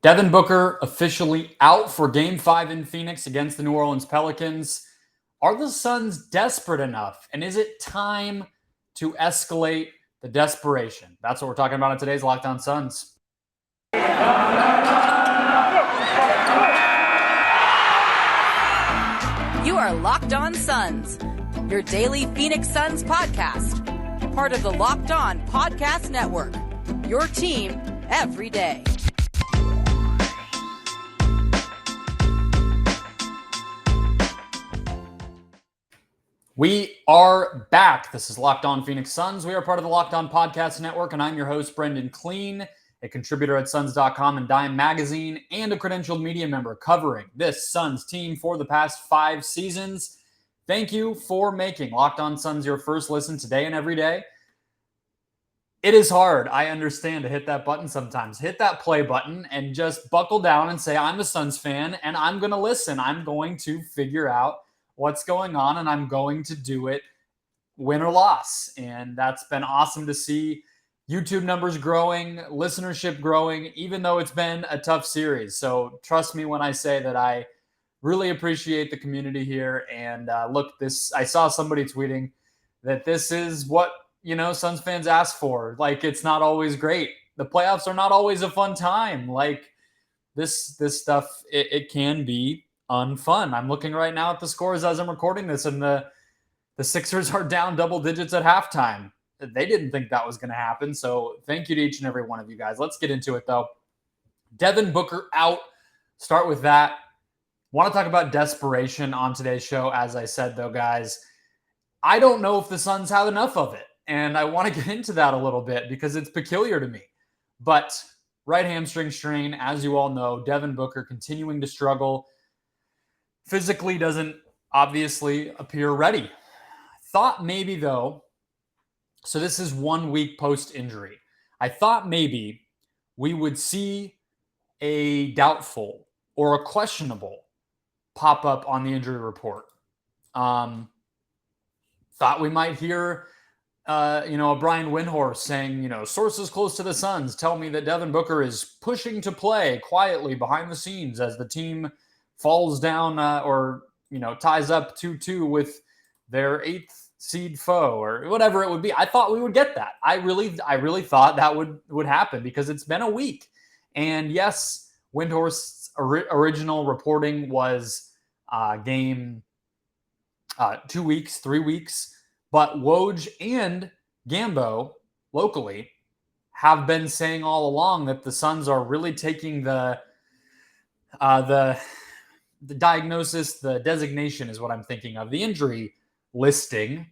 Devin Booker officially out for Game 5 in Phoenix against the New Orleans Pelicans. Are the Suns desperate enough? And is it time to escalate the desperation? That's what we're talking about in today's Locked On Suns. You are Locked On Suns, your daily Phoenix Suns podcast. Part of the Locked On Podcast Network, your team every day. We are back. This is Locked On Phoenix Suns. We are part of the Locked On Podcast Network, and I'm your host, Brendon Kleen, a contributor at Suns.com and Dime Magazine, and a credentialed media member covering this Suns team for the past 5 seasons. Thank you for making Locked On Suns your first listen today and every day. It is hard, I understand, to hit that button sometimes. Hit that play button and just buckle down and say, I'm a Suns fan, and I'm going to listen. I'm going to figure out what's going on, and I'm going to do it win or loss. And that's been awesome to see. YouTube numbers growing, listenership growing, even though it's been a tough series. So trust me when I say that I really appreciate the community here. And look, I saw somebody tweeting that this is what, Suns fans ask for. Like, it's not always great. The playoffs are not always a fun time. Like, this stuff, it can be unfun. I'm looking right now at the scores as I'm recording this, and the Sixers are down double digits at halftime. They didn't think that was going to happen, so thank you to each and every one of you guys. Let's get into it, though. Devin Booker out. Start with that. Want to talk about desperation on today's show. As I said, though, guys, I don't know if the Suns have enough of it, and I want to get into that a little bit because it's peculiar to me. But right hamstring strain, as you all know, Devin Booker continuing to struggle. Physically doesn't obviously appear ready. Thought maybe, though, so this is 1 week post-injury. I thought maybe we would see a doubtful or a questionable pop up on the injury report. Thought we might hear, a Brian Windhorst saying, sources close to the Suns tell me that Devin Booker is pushing to play quietly behind the scenes as the team falls down or ties up 2-2 with their 8th seed foe or whatever it would be. I thought we would get that. I really thought that would happen because it's been a week. And yes, Windhorst's original reporting was game 2 weeks, 3 weeks. But Woj and Gambo locally have been saying all along that the Suns are really taking the diagnosis, the designation is what I'm thinking of, the injury listing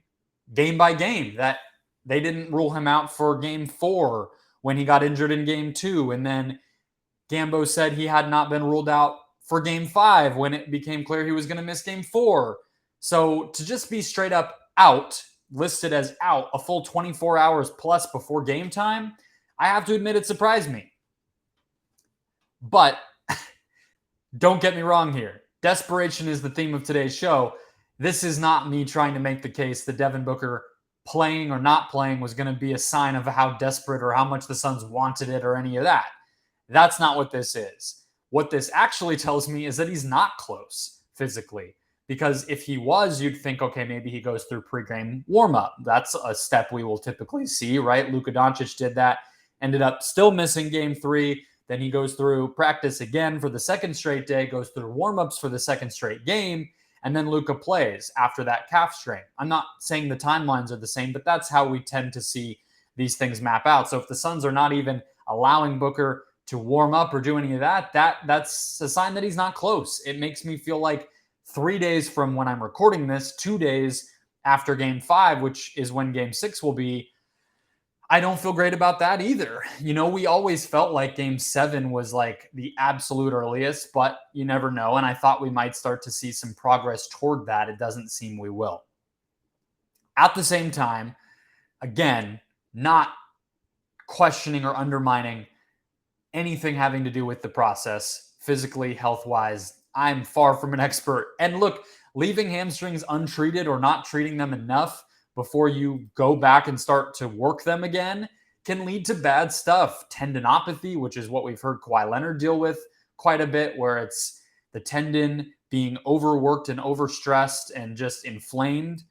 game by game, that they didn't rule him out for game 4 when he got injured in game 2. And then Gambo said he had not been ruled out for game 5 when it became clear he was going to miss game 4. So to just be straight up out, listed as out a full 24 hours plus before game time, I have to admit it surprised me. But don't get me wrong here. Desperation is the theme of today's show. This is not me trying to make the case that Devin Booker playing or not playing was going to be a sign of how desperate or how much the Suns wanted it or any of that. That's not what this is. What this actually tells me is that he's not close physically. Because if he was, you'd think, okay, maybe he goes through pregame warm-up. That's a step we will typically see, right? Luka Doncic did that, ended up still missing game 3. Then he goes through practice again for the second straight day, goes through warm-ups for the second straight game, and then Luka plays after that calf strain. I'm not saying the timelines are the same, but that's how we tend to see these things map out. So if the Suns are not even allowing Booker to warm up or do any of that, that's a sign that he's not close. It makes me feel like 3 days from when I'm recording this, 2 days after game 5, which is when game 6 will be, I don't feel great about that either. We always felt like game 7 was like the absolute earliest, but you never know. And I thought we might start to see some progress toward that. It doesn't seem we will. At the same time, again, not questioning or undermining anything having to do with the process, physically, health-wise. I'm far from an expert. And look, leaving hamstrings untreated or not treating them enough before you go back and start to work them again can lead to bad stuff. Tendinopathy, which is what we've heard Kawhi Leonard deal with quite a bit, where it's the tendon being overworked and overstressed and just inflamed.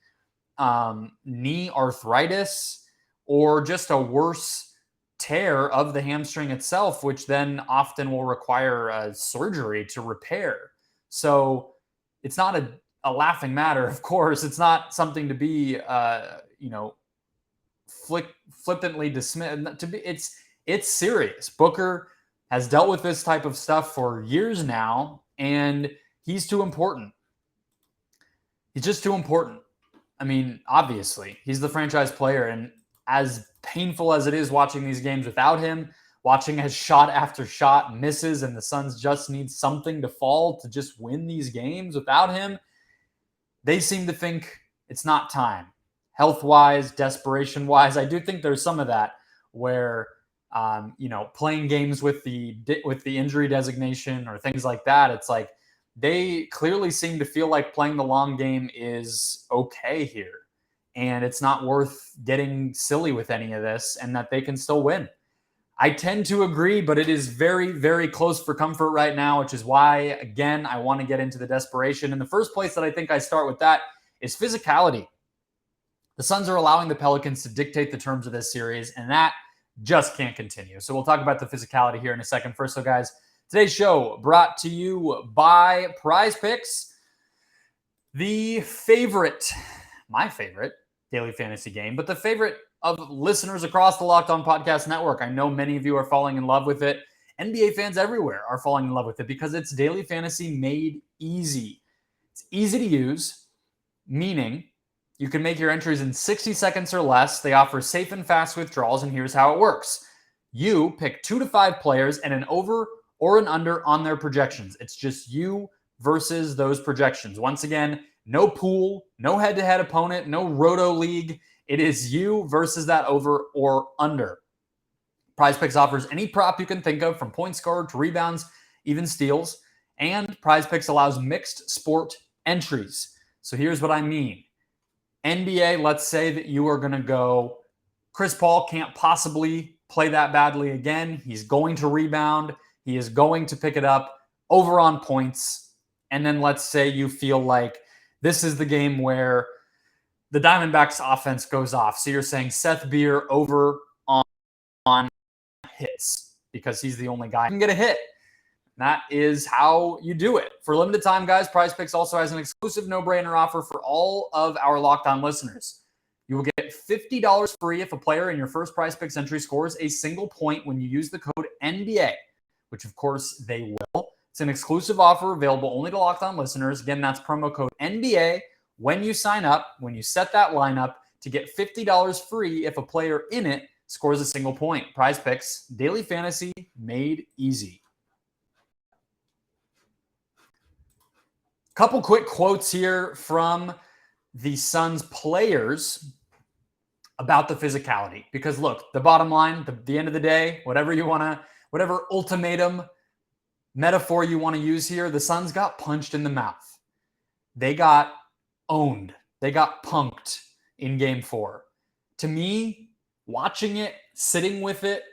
Knee arthritis, or just a worse tear of the hamstring itself, which then often will require surgery to repair. So it's not a laughing matter, of course. It's not something to be, flippantly dismissed. It's serious. Booker has dealt with this type of stuff for years now, and he's too important. He's just too important. I mean, obviously, he's the franchise player, and as painful as it is watching these games without him, watching as shot after shot misses and the Suns just need something to fall to just win these games without him, they seem to think it's not time. Health-wise, desperation-wise, I do think there's some of that where, playing games with the injury designation or things like that, it's like they clearly seem to feel like playing the long game is okay here. And it's not worth getting silly with any of this, and that they can still win. I tend to agree, but it is very, very close for comfort right now, which is why, again, I want to get into the desperation. And the first place that I think I start with that is physicality. The Suns are allowing the Pelicans to dictate the terms of this series, and that just can't continue. So we'll talk about the physicality here in a second. First, so guys, today's show brought to you by PrizePicks, my favorite daily fantasy game, but the favorite of listeners across the Locked On Podcast Network. I know many of you are falling in love with it. NBA fans everywhere are falling in love with it because it's daily fantasy made easy. It's easy to use, meaning you can make your entries in 60 seconds or less. They offer safe and fast withdrawals, and here's how it works. You pick 2 to 5 players and an over or an under on their projections. It's just you versus those projections. Once again, no pool, no head-to-head opponent, no roto league. It is you versus that over or under. PrizePicks offers any prop you can think of, from points scored to rebounds, even steals. And PrizePicks allows mixed sport entries. So here's what I mean. NBA, let's say that you are going to go, Chris Paul can't possibly play that badly again. He's going to rebound. He is going to pick it up, over on points. And then let's say you feel like this is the game where the Diamondbacks offense goes off. So you're saying Seth Beer over on hits because he's the only guy who can get a hit. That is how you do it. For limited time, guys, PrizePicks also has an exclusive no-brainer offer for all of our Locked On listeners. You will get $50 free if a player in your first PrizePicks entry scores a single point when you use the code NBA, which of course they will. It's an exclusive offer available only to Locked On listeners. Again, that's promo code NBA when you sign up, when you set that lineup, to get $50 free if a player in it scores a single point. PrizePicks, daily fantasy made easy. Couple quick quotes here from the Suns players about the physicality. Because look, the bottom line, the end of the day, whatever ultimatum metaphor you want to use here, the Suns got punched in the mouth. They got owned. They got punked in game 4. To me, watching it, sitting with it,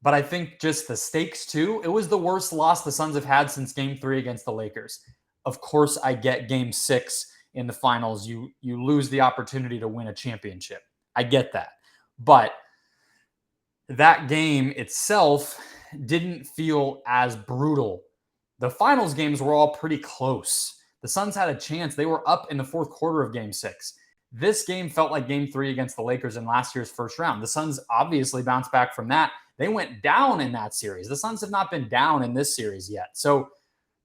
but I think just the stakes too, it was the worst loss the Suns have had since game 3 against the Lakers. Of course, I get game 6 in the finals. You lose the opportunity to win a championship. I get that. But that game itself didn't feel as brutal. The finals games were all pretty close. The Suns had a chance. They were up in the fourth quarter of game 6. This game felt like game 3 against the Lakers in last year's first round. The Suns obviously bounced back from that. They went down in that series. The Suns have not been down in this series yet. So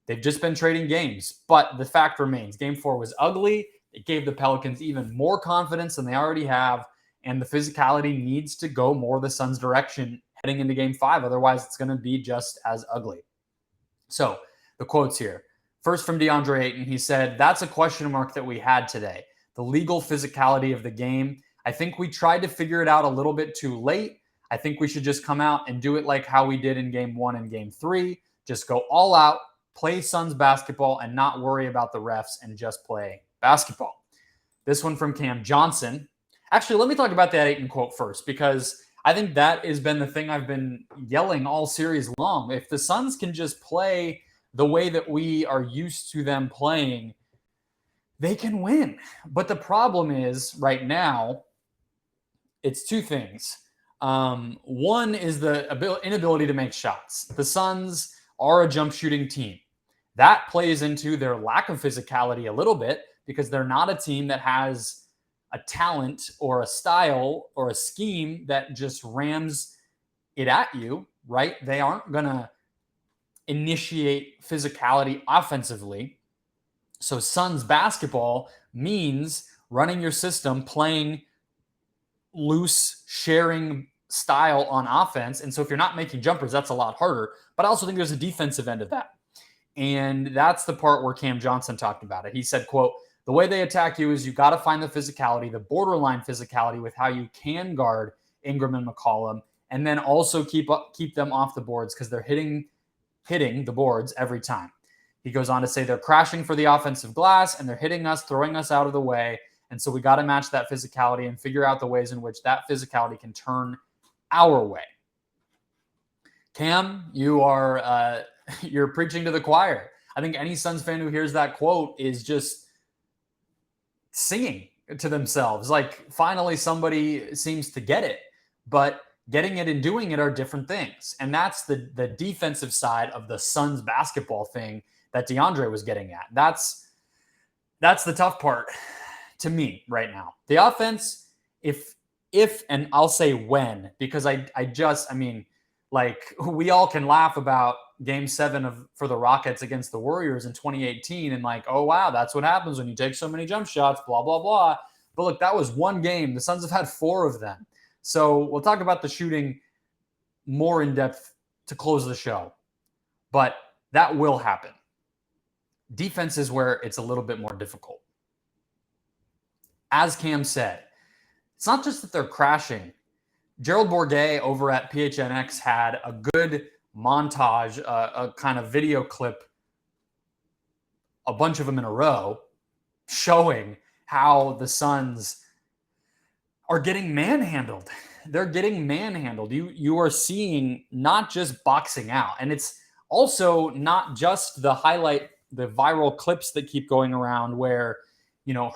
they've just been trading games. But the fact remains, game 4 was ugly. It gave the Pelicans even more confidence than they already have. And the physicality needs to go more the Suns' direction heading into game 5. Otherwise, it's going to be just as ugly. So the quotes here. First from DeAndre Ayton, he said, "That's a question mark that we had today. The legal physicality of the game. I think we tried to figure it out a little bit too late. I think we should just come out and do it like how we did in game 1 and game 3. Just go all out, play Suns basketball, and not worry about the refs and just play basketball." This one from Cam Johnson. Actually, let me talk about that Ayton quote first, because I think that has been the thing I've been yelling all series long. If the Suns can just play the way that we are used to them playing, they can win. But the problem is right now, it's two things. One is the inability to make shots. The Suns are a jump shooting team. That plays into their lack of physicality a little bit because they're not a team that has a talent or a style or a scheme that just rams it at you, right? They aren't going to initiate physicality offensively. So Suns basketball means running your system, playing loose, sharing style on offense. And so if you're not making jumpers, that's a lot harder. But I also think there's a defensive end of that. And that's the part where Cam Johnson talked about it. He said, quote, the way they attack you is you got to find the physicality, the borderline physicality with how you can guard Ingram and McCollum, and then also keep them off the boards because they're hitting the boards every time. He goes on to say they're crashing for the offensive glass and they're hitting us, throwing us out of the way. And so we got to match that physicality and figure out the ways in which that physicality can turn our way. Cam, you're preaching to the choir. I think any Suns fan who hears that quote is just singing to themselves. Like, finally somebody seems to get it. But getting it and doing it are different things. And that's the defensive side of the Suns basketball thing that DeAndre was getting at. That's the tough part to me right now. The offense, if and I'll say when, because like, we all can laugh about Game 7 for the Rockets against the Warriors in 2018 and like, oh, wow, that's what happens when you take so many jump shots, blah, blah, blah. But look, that was one game. The Suns have had 4 of them. So we'll talk about the shooting more in depth to close the show. But that will happen. Defense is where it's a little bit more difficult. As Cam said, it's not just that they're crashing. Gerald Bourguet over at PHNX had a good montage, a kind of video clip, a bunch of them in a row, showing how the Suns are getting manhandled. They're getting manhandled. You are seeing not just boxing out. And it's also not just the viral clips that keep going around where,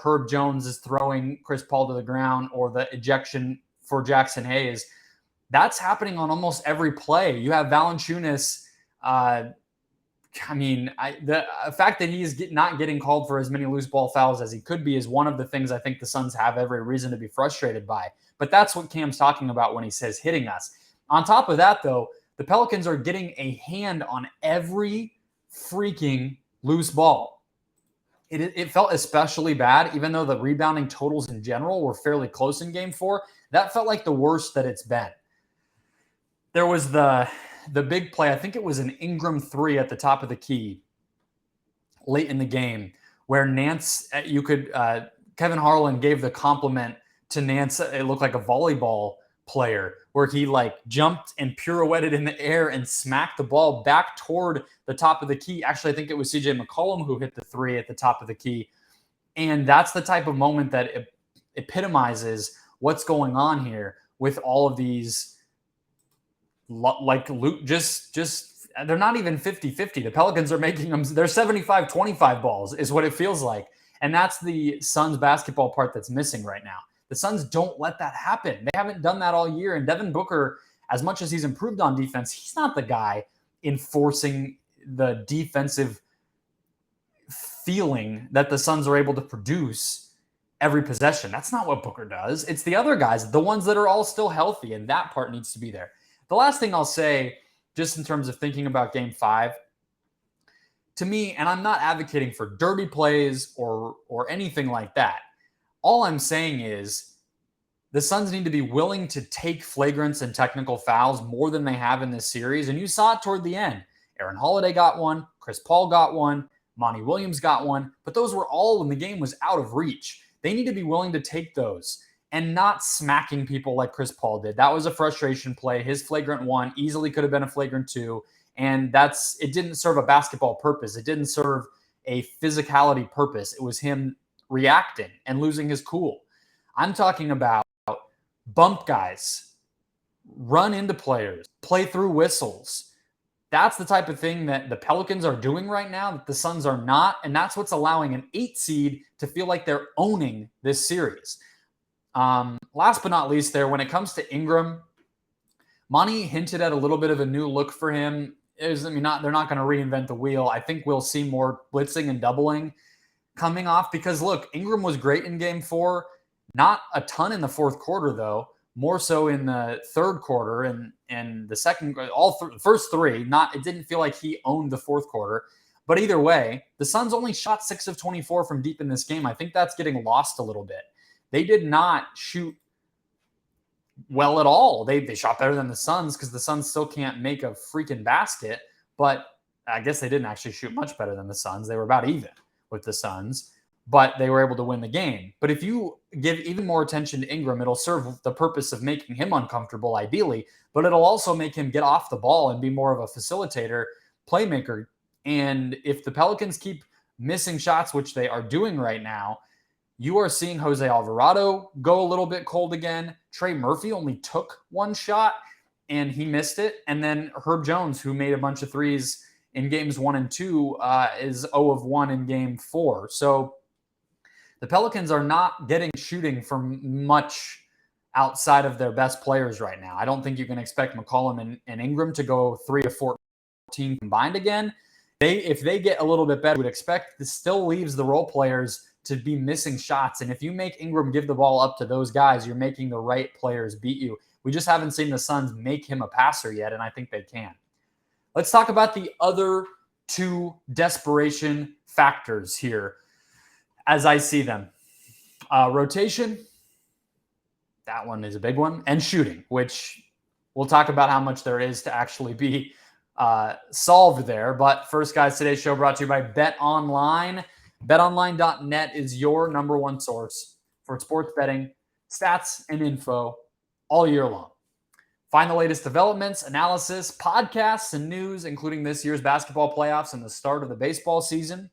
Herb Jones is throwing Chris Paul to the ground or the ejection for Jackson Hayes. That's happening on almost every play. You have Valanciunas. The fact that he is not getting called for as many loose ball fouls as he could be is one of the things I think the Suns have every reason to be frustrated by. But that's what Cam's talking about when he says hitting us. On top of that, though, the Pelicans are getting a hand on every freaking loose ball. It felt especially bad, even though the rebounding totals in general were fairly close in Game 4. That felt like the worst that it's been. There was the big play. I think it was an Ingram 3 at the top of the key late in the game where Kevin Harlan gave the compliment to Nance. It looked like a volleyball player where he jumped and pirouetted in the air and smacked the ball back toward the top of the key. Actually, I think it was CJ McCollum who hit the 3 at the top of the key. And that's the type of moment that epitomizes what's going on here with all of these, just they're not even 50-50. The Pelicans are making them, they're 75-25 balls is what it feels like. And that's the Suns basketball part that's missing right now. The Suns don't let that happen. They haven't done that all year. And Devin Booker, as much as he's improved on defense, he's not the guy enforcing the defensive feeling that the Suns are able to produce every possession. That's not what Booker does. It's the other guys, the ones that are all still healthy, and that part needs to be there. The last thing I'll say, just in terms of thinking about Game 5, to me, and I'm not advocating for dirty plays or anything like that, all I'm saying is the Suns need to be willing to take flagrants and technical fouls more than they have in this series. And you saw it toward the end. Aaron Holiday got one. Chris Paul got one. Monty Williams got one. But those were all when the game was out of reach. They need to be willing to take those and not smacking people like Chris Paul did. That was a frustration play. His flagrant 1 easily could have been a flagrant 2. And it didn't serve a basketball purpose. It didn't serve a physicality purpose. It was him reacting and losing his cool. I'm talking about bump guys, run into players, play through whistles. That's the type of thing that the Pelicans are doing right now that the Suns are not, and that's what's allowing an 8 seed to feel like they're owning this series. Last but not least there, when it comes to Ingram, Monty hinted at a little bit of a new look for him. They're not going to reinvent the wheel. I think we'll see more blitzing and doubling coming off because, look, Ingram was great in game 4. Not a ton in the fourth quarter, though. More so in the third quarter and the second, first three. It didn't feel like he owned the fourth quarter. But either way, the Suns only shot 6 of 24 from deep in this game. I think that's getting lost a little bit. They did not shoot well at all. They shot better than the Suns because the Suns still can't make a freaking basket. But I guess they didn't actually shoot much better than the Suns. They were about even with the Suns, but they were able to win the game. But if you give even more attention to Ingram, it'll serve the purpose of making him uncomfortable, ideally, but it'll also make him get off the ball and be more of a facilitator, playmaker. And if the Pelicans keep missing shots, which they are doing right now, you are seeing Jose Alvarado go a little bit cold again. Trey Murphy only took one shot and he missed it. And then Herb Jones, who made a bunch of threes in games 1 and 2, is 0 of 1 in game 4. So the Pelicans are not getting shooting from much outside of their best players right now. I don't think you can expect McCollum and Ingram to go 3 of 14 combined again. If they get a little bit better, would expect this still leaves the role players to be missing shots. And if you make Ingram give the ball up to those guys, you're making the right players beat you. We just haven't seen the Suns make him a passer yet, and I think they can. Let's talk about the other 2 desperation factors here as I see them. Rotation, that one is a big one, and shooting, which we'll talk about how much there is to actually be solved there. But first, guys, today's show brought to you by BetOnline. BetOnline.net is your number one source for sports betting, stats, and info all year long. Find the latest developments, analysis, podcasts, and news, including this year's basketball playoffs and the start of the baseball season.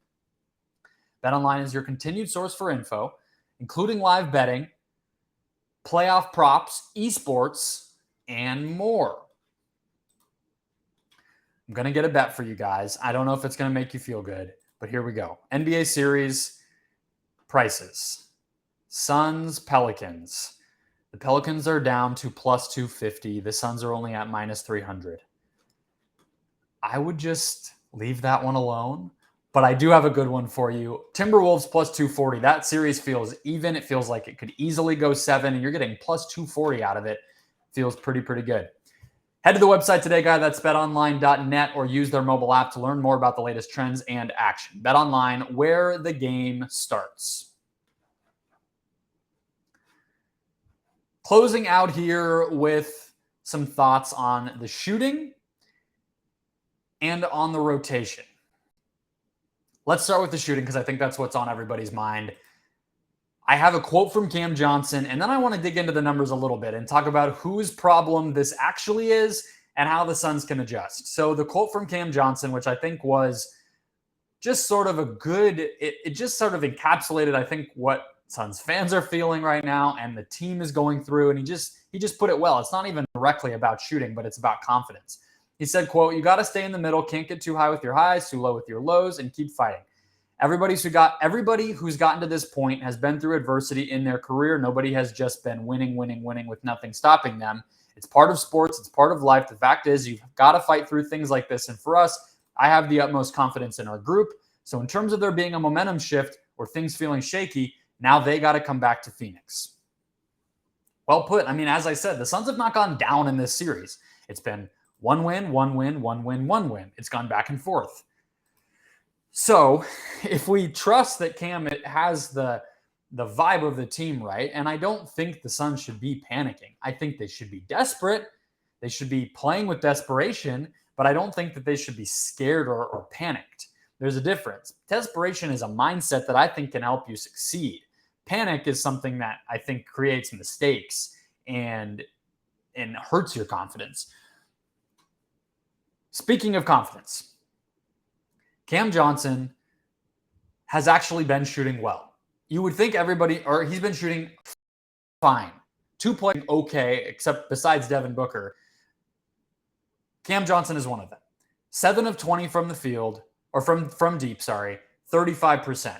BetOnline is your continued source for info, including live betting, playoff props, esports, and more. I'm going to get a bet for you guys. I don't know if it's going to make you feel good, but here we go. NBA series prices. Suns, Pelicans. The Pelicans are down to plus 250. The Suns are only at minus 300. I would just leave that one alone, but I do have a good one for you. Timberwolves plus 240. That series feels even. It feels like it could easily go 7, and you're getting plus 240 out of it. Feels pretty good. Head to the website today, guys. That's betonline.net, or use their mobile app to learn more about the latest trends and action. BetOnline, where the game starts. Closing out here with some thoughts on the shooting and on the rotation. Let's start with the shooting because I think that's what's on everybody's mind. I have a quote from Cam Johnson, and then I want to dig into the numbers a little bit and talk about whose problem this actually is and how the Suns can adjust. So the quote from Cam Johnson, which I think was just sort of a good, it just sort of encapsulated, I think, what Suns fans are feeling right now and the team is going through, and he just put it well. It's not even directly about shooting, but it's about confidence. He said, quote, "You got to stay in the middle, can't get too high with your highs, too low with your lows, and keep fighting. Everybody who's gotten to this point has been through adversity in their career. Nobody has just been winning with nothing stopping them. It's part of sports. It's part of life. The fact is you've got to fight through things like this. And for us, I have the utmost confidence in our group. So in terms of there being a momentum shift or things feeling shaky, now they got to come back to Phoenix." Well put. I mean, as I said, the Suns have not gone down in this series. It's been one win, one win, one win, one win. It's gone back and forth. So if we trust that Cam has the vibe of the team right, and I don't think the Suns should be panicking. I think they should be desperate. They should be playing with desperation, but I don't think that they should be scared or panicked. There's a difference. Desperation is a mindset that I think can help you succeed. Panic is something that I think creates mistakes and hurts your confidence. Speaking of confidence, Cam Johnson has actually been shooting well. You would think he's been shooting fine two playing okay, except besides Devin Booker. Cam Johnson is one of them. 7 of 20 from the field, or from deep, 35%.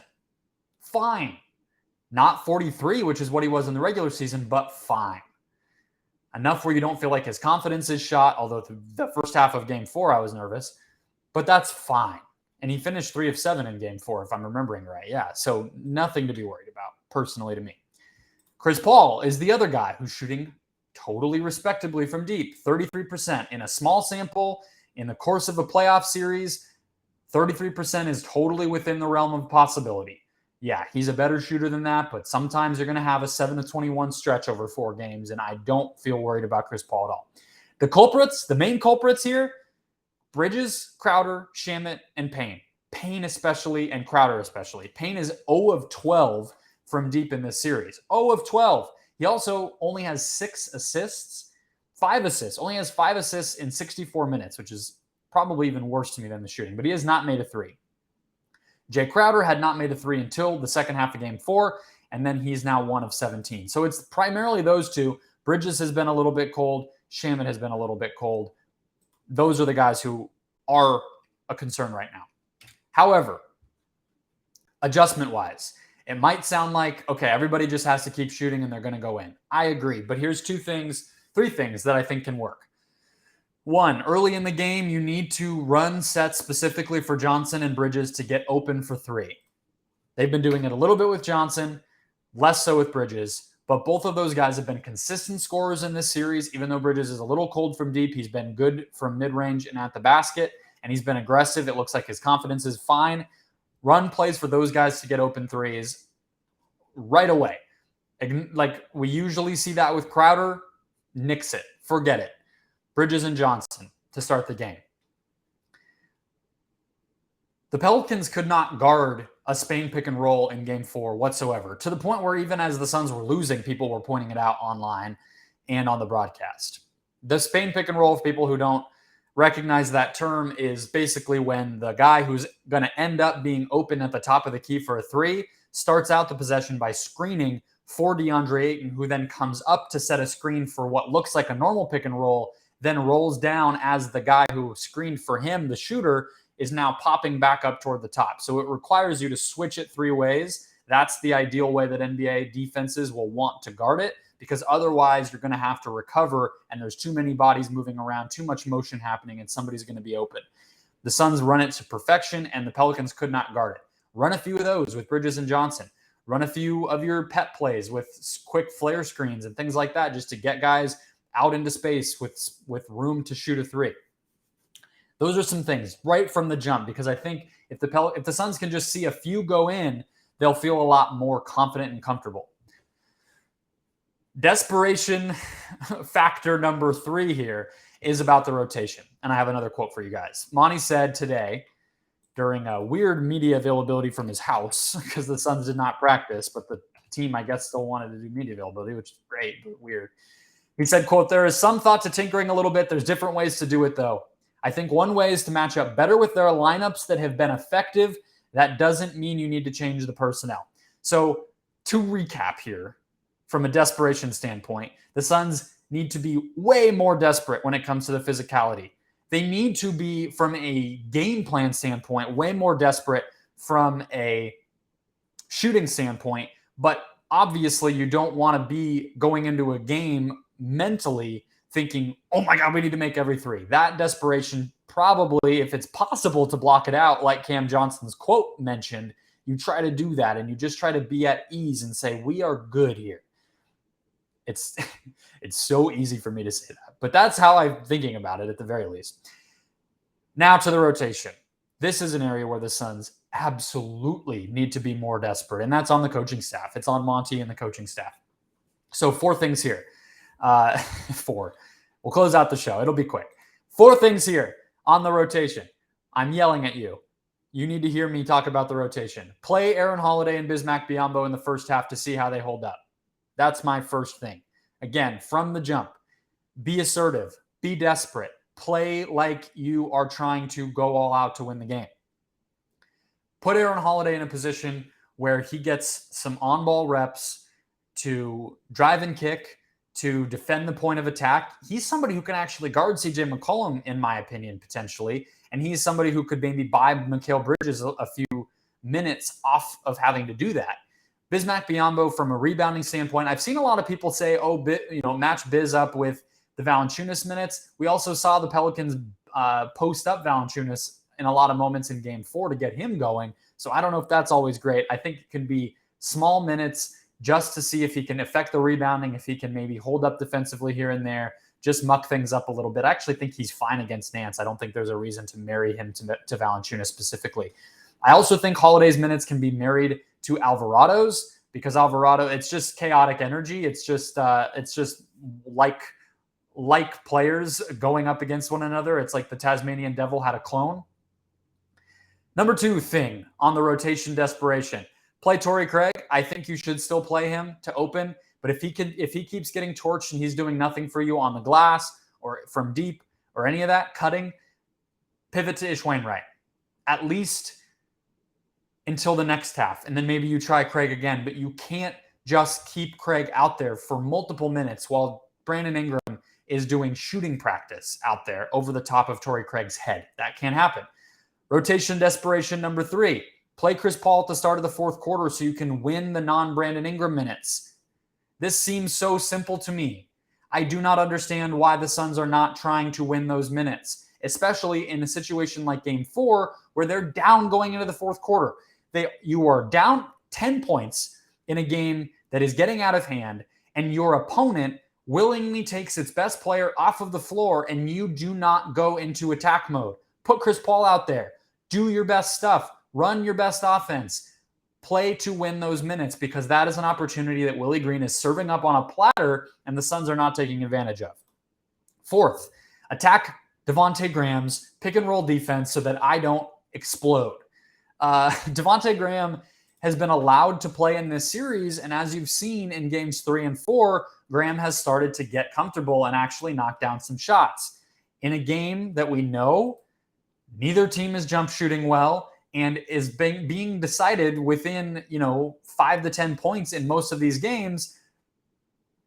Fine. Not 43, which is what he was in the regular season, but fine. Enough where you don't feel like his confidence is shot, although the first half of Game 4 I was nervous, but that's fine. And he finished 3 of 7 in Game 4, if I'm remembering right. Yeah, so nothing to be worried about, personally to me. Chris Paul is the other guy who's shooting totally respectably from deep, 33% in a small sample in the course of a playoff series. 33% is totally within the realm of possibility. Yeah, he's a better shooter than that, but sometimes you're going to have a 7 of 21 stretch over 4 games, and I don't feel worried about Chris Paul at all. The main culprits here, Bridges, Crowder, Shamet, and Payne. Payne especially, and Crowder especially. Payne is 0 of 12 from deep in this series. 0 of 12. He also only has 5 assists. Only has 5 assists in 64 minutes, which is probably even worse to me than the shooting, but he has not made a 3. Jay Crowder had not made a 3 until the second half of Game 4, and then he's now 1 of 17. So it's primarily those two. Bridges has been a little bit cold. Shamet has been a little bit cold. Those are the guys who are a concern right now. However, adjustment-wise, it might sound like, okay, everybody just has to keep shooting and they're going to go in. I agree, but here's 3 things that I think can work. 1, early in the game, you need to run sets specifically for Johnson and Bridges to get open for 3. They've been doing it a little bit with Johnson, less so with Bridges, but both of those guys have been consistent scorers in this series. Even though Bridges is a little cold from deep, he's been good from mid-range and at the basket, and he's been aggressive. It looks like his confidence is fine. Run plays for those guys to get open threes right away. Like we usually see that with Crowder, nix it, forget it. Bridges and Johnson to start the game. The Pelicans could not guard a Spain pick and roll in Game 4 whatsoever, to the point where even as the Suns were losing, people were pointing it out online and on the broadcast. The Spain pick and roll, for people who don't recognize that term, is basically when the guy who's going to end up being open at the top of the key for a 3 starts out the possession by screening for DeAndre Ayton, who then comes up to set a screen for what looks like a normal pick and roll, then rolls down as the guy who screened for him, the shooter, is now popping back up toward the top. So it requires you to switch it 3 ways. That's the ideal way that NBA defenses will want to guard it, because otherwise you're going to have to recover and there's too many bodies moving around, too much motion happening, and somebody's going to be open. The Suns run it to perfection, and the Pelicans could not guard it. Run a few of those with Bridges and Johnson. Run a few of your pet plays with quick flare screens and things like that, just to get guys out into space with room to shoot a 3. Those are some things right from the jump, because I think if the Suns can just see a few go in, they'll feel a lot more confident and comfortable. Desperation factor number 3 here is about the rotation. And I have another quote for you guys. Monty said today, during a weird media availability from his house, because the Suns did not practice, but the team, I guess, still wanted to do media availability, which is great, but weird. He said, quote, "There is some thought to tinkering a little bit. There's different ways to do it, though. I think one way is to match up better with their lineups that have been effective. That doesn't mean you need to change the personnel." So to recap here, from a desperation standpoint, the Suns need to be way more desperate when it comes to the physicality. They need to be, from a game plan standpoint, way more desperate from a shooting standpoint. But obviously, you don't want to be going into a game mentally thinking, oh my God, we need to make every 3. That desperation, probably, if it's possible to block it out, like Cam Johnson's quote mentioned, you try to do that and you just try to be at ease and say, we are good here. It's so easy for me to say that, but that's how I'm thinking about it at the very least. Now to the rotation. This is an area where the Suns absolutely need to be more desperate, and that's on the coaching staff. It's on Monty and the coaching staff. So 4 things here. 4. We'll close out the show. It'll be quick. 4 things here on the rotation. I'm yelling at you. You need to hear me talk about the rotation. Play Aaron Holiday and Bismack Biyombo in the first half to see how they hold up. That's my first thing. Again, from the jump, be assertive, be desperate, play like you are trying to go all out to win the game. Put Aaron Holiday in a position where he gets some on-ball reps to drive and kick, to defend the point of attack. He's somebody who can actually guard CJ McCollum, in my opinion, potentially. And he's somebody who could maybe buy Mikal Bridges a few minutes off of having to do that. Bismack Biyombo, from a rebounding standpoint, I've seen a lot of people say, match Biz up with the Valanciunas minutes. We also saw the Pelicans post up Valanciunas in a lot of moments in Game 4 to get him going. So I don't know if that's always great. I think it can be small minutes just to see if he can affect the rebounding, if he can maybe hold up defensively here and there, just muck things up a little bit. I actually think he's fine against Nance. I don't think there's a reason to marry him to Valanciunas specifically. I also think Holiday's minutes can be married to Alvarado's, because Alvarado, it's just chaotic energy. It's just like players going up against one another. It's like the Tasmanian devil had a clone. Number 2 thing on the rotation desperation. Play Torrey Craig. I think you should still play him to open. But if he keeps getting torched and he's doing nothing for you on the glass or from deep or any of that cutting, pivot to Ish Wainwright. At least until the next half. And then maybe you try Craig again. But you can't just keep Craig out there for multiple minutes while Brandon Ingram is doing shooting practice out there over the top of Torrey Craig's head. That can't happen. Rotation desperation number 3. Play Chris Paul at the start of the fourth quarter so you can win the non-Brandon Ingram minutes. This seems so simple to me. I do not understand why the Suns are not trying to win those minutes, especially in a situation like Game 4 where they're down going into the fourth quarter. You are down 10 points in a game that is getting out of hand, and your opponent willingly takes its best player off of the floor, and you do not go into attack mode. Put Chris Paul out there. Do your best stuff. Run your best offense. Play to win those minutes, because that is an opportunity that Willie Green is serving up on a platter and the Suns are not taking advantage of. 4th, attack Devontae Graham's pick and roll defense so that I don't explode. Devontae Graham has been allowed to play in this series, and as you've seen in games 3 and 4, Graham has started to get comfortable and actually knock down some shots. In a game that we know neither team is jump shooting well and is being decided within, 5 to 10 points in most of these games,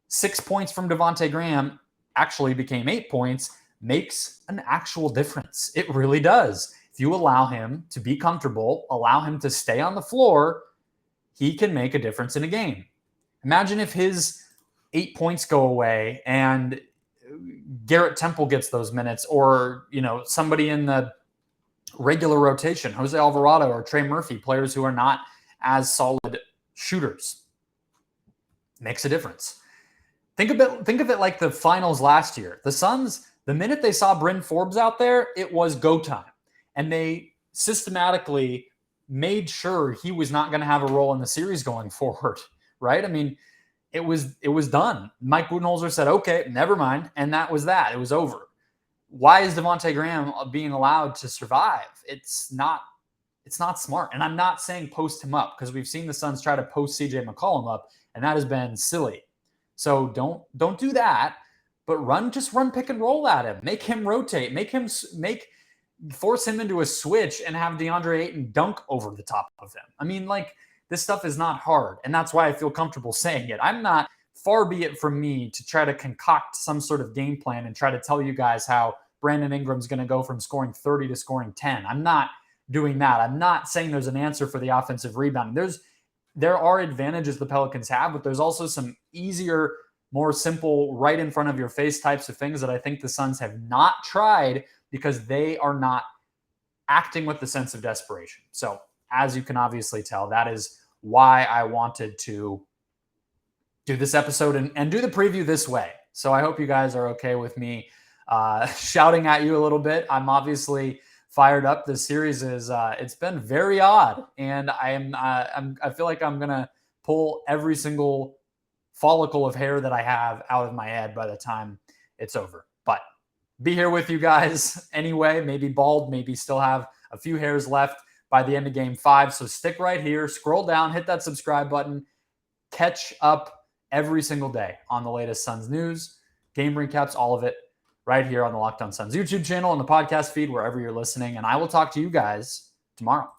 6 points from Devontae Graham actually became 8 points, makes an actual difference. It really does. If you allow him to be comfortable, allow him to stay on the floor, he can make a difference in a game. Imagine if his 8 points go away and Garrett Temple gets those minutes, or, somebody in the regular rotation, Jose Alvarado or Trey Murphy, players who are not as solid shooters. Makes a difference. Think of it like the finals last year. The Suns, the minute they saw Bryn Forbes out there, it was go time. And they systematically made sure he was not going to have a role in the series going forward, right? I mean, it was done. Mike Budenholzer said, okay, never mind. And that was that. It was over. Why is Devontae Graham being allowed to survive? It's not smart. And I'm not saying post him up, because we've seen the Suns try to post CJ McCollum up, and that has been silly. So don't do that, but just run pick and roll at him. Make him rotate. Force him into a switch and have DeAndre Ayton dunk over the top of him. I mean, this stuff is not hard, and that's why I feel comfortable saying it. Far be it from me to try to concoct some sort of game plan and try to tell you guys how Brandon Ingram's going to go from scoring 30 to scoring 10. I'm not doing that. I'm not saying there's an answer for the offensive rebounding. There are advantages the Pelicans have, but there's also some easier, more simple, right in front of your face types of things that I think the Suns have not tried, because they are not acting with the sense of desperation. So as you can obviously tell, that is why I wanted to do this episode and do the preview this way. So I hope you guys are okay with me shouting at you a little bit. I'm obviously fired up. This series is it's been very odd, and I feel like I'm gonna pull every single follicle of hair that I have out of my head by the time it's over. But be here with you guys anyway. Maybe bald, maybe still have a few hairs left by the end of Game 5. So stick right here, scroll down, hit that subscribe button, catch up every single day on the latest Suns news, game recaps, all of it right here on the Locked On Suns YouTube channel and the podcast feed, wherever you're listening. And I will talk to you guys tomorrow.